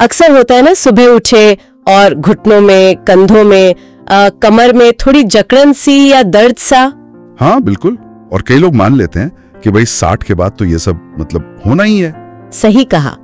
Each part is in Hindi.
अक्सर होता है ना, सुबह उठे और घुटनों में, कंधों में, कमर में थोड़ी जकड़न सी या दर्द सा। हाँ बिल्कुल, और कई लोग मान लेते हैं कि भाई 60 के बाद तो ये सब मतलब होना ही है। सही कहा।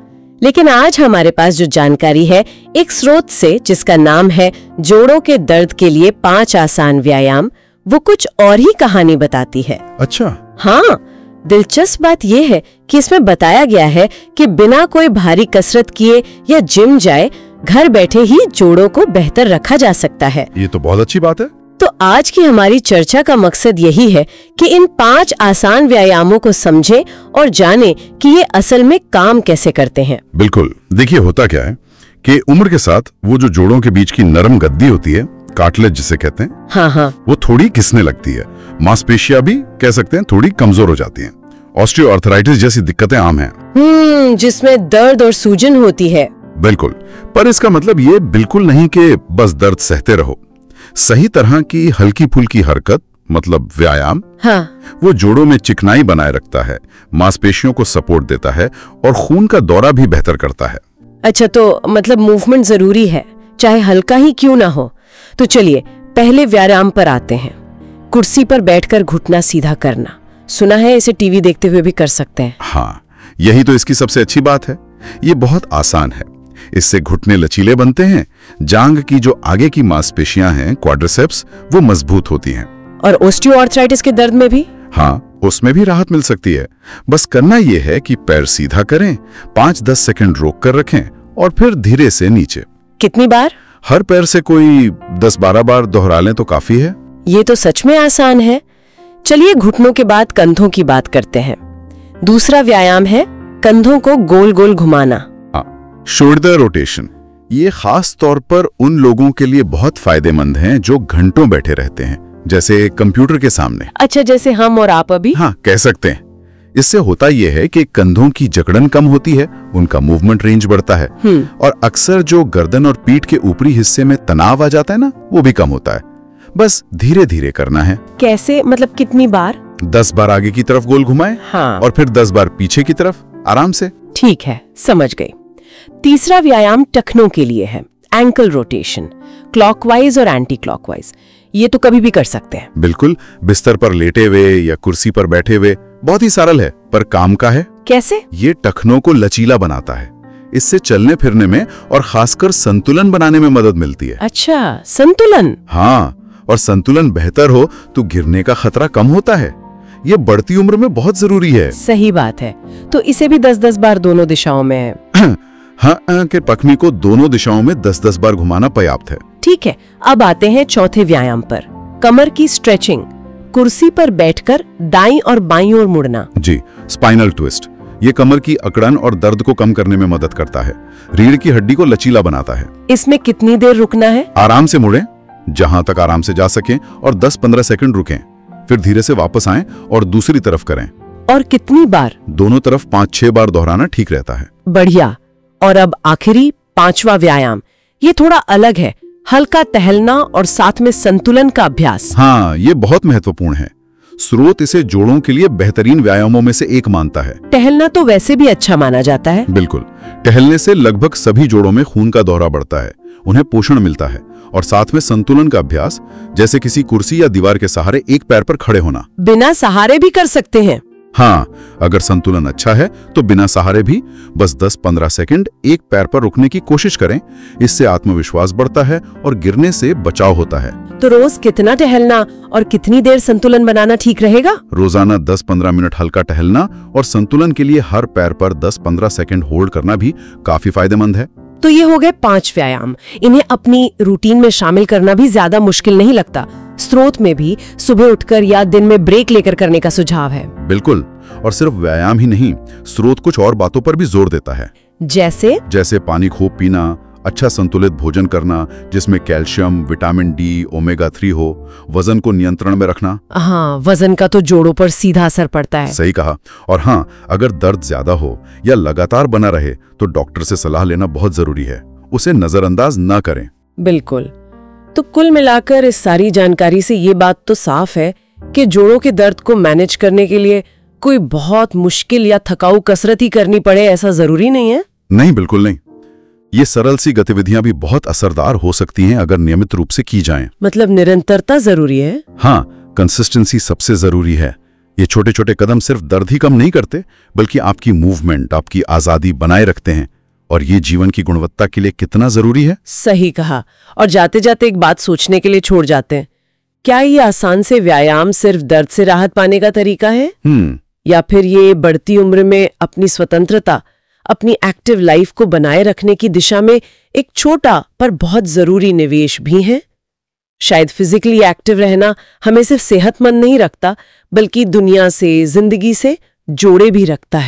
लेकिन आज हमारे पास जो जानकारी है एक स्रोत से, जिसका नाम है जोड़ों के दर्द के लिए 5 आसान व्यायाम, वो कुछ और ही कहानी बताती है। अच्छा। हाँ, दिलचस्प बात यह है कि इसमें बताया गया है कि बिना कोई भारी कसरत किए या जिम जाए घर बैठे ही जोड़ों को बेहतर रखा जा सकता है। ये तो बहुत अच्छी बात है। तो आज की हमारी चर्चा का मकसद यही है कि इन 5 आसान व्यायामों को समझें और जानें कि ये असल में काम कैसे करते हैं। बिल्कुल। देखिए, होता क्या है कि उम्र के साथ वो जो जोड़ों के बीच की नरम गद्दी होती है, कार्टिलेज जिसे कहते हैं, हाँ, वो थोड़ी घिसने लगती है। मांसपेशियां भी कह सकते हैं थोड़ी कमजोर हो जाती हैं। ऑस्टियोआर्थराइटिस जैसी दिक्कतें आम हैं। जिसमें दर्द और सूजन होती है। बिल्कुल, पर इसका मतलब ये बिल्कुल नहीं कि बस दर्द सहते रहो। सही तरह की हल्की फुल्की हरकत, मतलब व्यायाम, हाँ, वो जोड़ों में चिकनाई बनाए रखता है, मांसपेशियों को सपोर्ट देता है और खून का दौरा भी बेहतर करता है। अच्छा, तो मतलब मूवमेंट जरूरी है, चाहे हल्का ही क्यों ना हो। तो चलिए पहले व्यायाम पर आते हैं। कुर्सी पर बैठकर घुटना सीधा करना। सुना है इसे टीवी देखते हुए भी कर सकते हैं। हाँ, यही तो इसकी सबसे अच्छी बात है। ये बहुत आसान है। इससे घुटने लचीले बनते हैं, जांघ की जो आगे की मांसपेशियां हैं, क्वाड्रिसेप्स, वो मजबूत होती हैं। और ऑस्टियोआर्थराइटिस के दर्द में भी? हाँ, उसमें भी राहत मिल सकती है। बस करना ये है कि पैर सीधा करें, 5-10 सेकंड रोक कर रखें और फिर धीरे से नीचे। कितनी बार? हर पैर से कोई 10-12 बार दोहरा लें तो काफी है। ये तो सच में आसान है। चलिए घुटनों के बाद कंधों की बात करते हैं। दूसरा व्यायाम है कंधों को गोल गोल घुमाना। Shoulder rotation. ये खास तौर पर उन लोगों के लिए बहुत फायदेमंद हैं जो घंटों बैठे रहते हैं, जैसे कंप्यूटर के सामने। अच्छा, जैसे हम और आप अभी? हाँ, कह सकते हैं। इससे होता यह है कि कंधों की जकड़न कम होती है, उनका मूवमेंट रेंज बढ़ता है और अक्सर जो गर्दन और पीठ के ऊपरी हिस्से में तनाव आ जाता है ना, वो भी कम होता है। बस धीरे धीरे करना है। कैसे, मतलब कितनी बार? 10 बार आगे की तरफ गोल घुमाएं। हाँ। और फिर 10 बार पीछे की तरफ, आराम से। ठीक है, समझ गई। तीसरा व्यायाम टखनों के लिए है, एंकल रोटेशन, क्लॉकवाइज और एंटी क्लॉकवाइज। ये तो कभी भी कर सकते हैं। बिल्कुल, बिस्तर पर लेटे हुए या कुर्सी पर बैठे हुए। बहुत ही सरल है, पर काम का है। कैसे? ये टखनों को लचीला बनाता है। इससे चलने फिरने में और खासकर संतुलन बनाने में मदद मिलती है। अच्छा, संतुलन? हाँ, और संतुलन बेहतर हो तो गिरने का खतरा कम होता है। ये बढ़ती उम्र में बहुत जरूरी है। सही बात है। तो इसे भी 10-10 बार दोनों दिशाओं में? हाँ, कि पखनी को दोनों दिशाओं में 10-10 बार घुमाना पर्याप्त है। ठीक है, अब आते हैं चौथे व्यायाम पर, कमर की स्ट्रेचिंग। कुर्सी पर बैठकर दाईं और बाईं ओर मुड़ना। जी, स्पाइनल ट्विस्ट। ये कमर की अकड़न और दर्द को कम करने में मदद करता है, रीढ़ की हड्डी को लचीला बनाता है। इसमें कितनी देर रुकना है? आराम से मुड़ें, जहां तक आराम से जा सकें, और 10-15 सेकंड रुकें। फिर धीरे से वापस आएं और दूसरी तरफ करें। और कितनी बार? दोनों तरफ 5-6 बार दोहराना ठीक रहता है। बढ़िया। और अब आखिरी 5वां व्यायाम, ये थोड़ा अलग है, हल्का टहलना और साथ में संतुलन का अभ्यास। हाँ, ये बहुत महत्वपूर्ण है। स्रोत इसे जोड़ों के लिए बेहतरीन व्यायामों में से एक मानता है। टहलना तो वैसे भी अच्छा माना जाता है। बिल्कुल, टहलने से लगभग सभी जोड़ों में खून का दौरा बढ़ता है, उन्हें पोषण मिलता है, और साथ में संतुलन का अभ्यास, जैसे किसी कुर्सी या दीवार के सहारे एक पैर पर खड़े होना। बिना सहारे भी कर सकते हैं? हाँ, अगर संतुलन अच्छा है तो बिना सहारे भी बस 10-15 सेकंड एक पैर पर रुकने की कोशिश करें। इससे आत्मविश्वास बढ़ता है और गिरने से बचाव होता है। तो रोज कितना टहलना और कितनी देर संतुलन बनाना ठीक रहेगा? रोजाना 10-15 मिनट हल्का टहलना और संतुलन के लिए हर पैर पर 10-15 सेकंड होल्ड करना भी काफी फायदेमंद है। तो ये हो गए 5 व्यायाम। इन्हें अपनी रूटीन में शामिल करना भी ज्यादा मुश्किल नहीं लगता। स्रोत में भी सुबह उठकर या दिन में ब्रेक लेकर करने का सुझाव है। बिल्कुल, और सिर्फ व्यायाम ही नहीं, स्रोत कुछ और बातों पर भी जोर देता है। जैसे पानी खूब पीना, अच्छा संतुलित भोजन करना जिसमें कैल्शियम, विटामिन डी, ओमेगा 3 हो, वजन को नियंत्रण में रखना। हाँ, वजन का तो जोड़ों पर सीधा असर पड़ता है। सही कहा। और हाँ, अगर दर्द ज्यादा हो या लगातार बना रहे तो डॉक्टर से सलाह लेना बहुत जरूरी है, उसे नजरअंदाज ना करें। बिल्कुल। तो कुल मिलाकर इस सारी जानकारी से ये बात तो साफ है कि जोड़ों के दर्द को मैनेज करने के लिए कोई बहुत मुश्किल या थकाऊ कसरत ही करनी पड़े, ऐसा जरूरी नहीं है। नहीं, बिल्कुल नहीं। ये सरल सी गतिविधियां भी बहुत असरदार हो सकती हैं अगर नियमित रूप से की जाएं। मतलब निरंतरता जरूरी है। हाँ, कंसिस्टेंसी सबसे जरूरी है। ये छोटे छोटे कदम सिर्फ दर्द ही कम नहीं करते, बल्कि आपकी मूवमेंट, आपकी आजादी बनाए रखते हैं। और ये जीवन की गुणवत्ता के लिए कितना जरूरी है। सही कहा। और जाते जाते एक बात सोचने के लिए छोड़ जाते हैं, क्या ये आसान से व्यायाम सिर्फ दर्द से राहत पाने का तरीका है? या फिर ये बढ़ती उम्र में अपनी स्वतंत्रता, अपनी एक्टिव लाइफ को बनाए रखने की दिशा में एक छोटा पर बहुत जरूरी निवेश भी है? शायद फिजिकली एक्टिव रहना हमें सिर्फ सेहतमंद नहीं रखता, बल्कि दुनिया से, जिंदगी से जोड़े भी रखता है।